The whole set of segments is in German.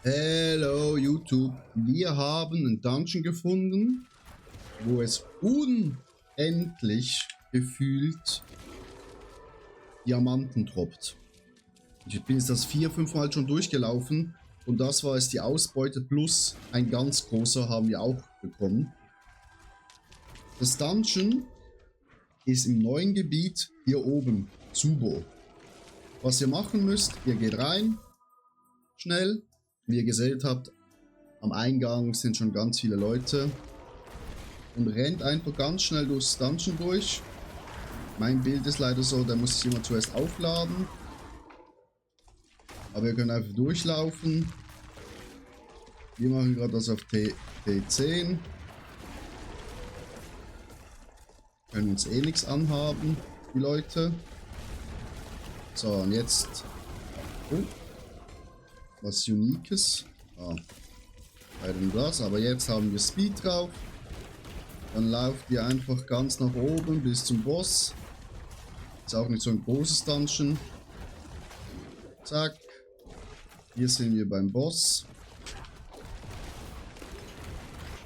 Hello YouTube, wir haben einen Dungeon gefunden, wo es unendlich gefühlt Diamanten droppt. Ich bin jetzt das 4-5 Mal schon durchgelaufen und das war jetzt die Ausbeute plus ein ganz großer haben wir auch bekommen. Das Dungeon ist im neuen Gebiet hier oben, Subo. Was ihr machen müsst, ihr geht rein, schnell. Wie ihr gesehen habt, am Eingang sind schon ganz viele Leute. Und rennt einfach ganz schnell durchs Dungeon durch. Mein Bild ist leider so, da muss ich immer zuerst aufladen. Aber ihr könnt einfach durchlaufen. Wir machen gerade das auf T10. Können uns eh nichts anhaben, die Leute. So, und jetzt... Oh. Was Uniques. Bei dem das, aber jetzt haben wir Speed drauf. Dann lauft ihr einfach ganz nach oben bis zum Boss. Ist auch nicht so ein großes Dungeon. Zack. Hier sind wir beim Boss.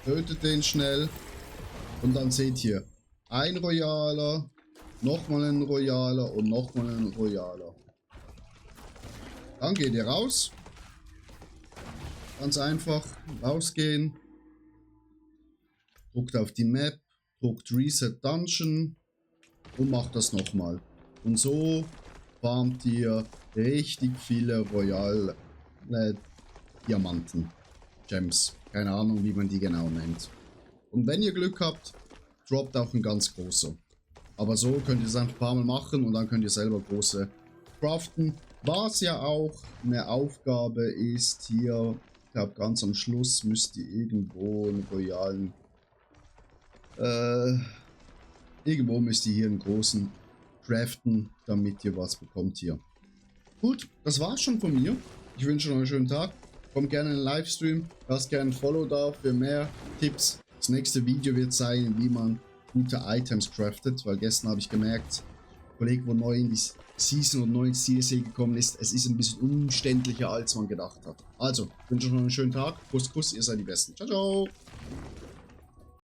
Tötet den schnell. Und dann seht ihr ein Royaler, nochmal ein Royaler und nochmal ein Royaler. Dann geht ihr raus. Ganz einfach rausgehen, druckt auf die Map, druckt Reset Dungeon und macht das nochmal. Und so farmt ihr richtig viele Royal Diamanten, Gems, keine Ahnung wie man die genau nennt. Und wenn ihr Glück habt, droppt auch ein ganz großer. Aber so könnt ihr es einfach ein paar Mal machen und dann könnt ihr selber große craften. Was ja auch eine Aufgabe ist hier. Ich glaube, ganz am Schluss müsst ihr irgendwo einen royalen... irgendwo müsst ihr hier einen großen craften, damit ihr was bekommt hier. Gut, das war's schon von mir. Ich wünsche euch einen schönen Tag. Kommt gerne in den Livestream. Lasst gerne ein Follow da für mehr Tipps. Das nächste Video wird sein, wie man gute Items craftet, weil gestern habe ich gemerkt, ein Kollege, der neu in die Season und neu ins CSC gekommen ist, es ist ein bisschen umständlicher, als man gedacht hat. Also, ich wünsche euch noch einen schönen Tag. Kuss, Kuss, ihr seid die Besten. Ciao, ciao.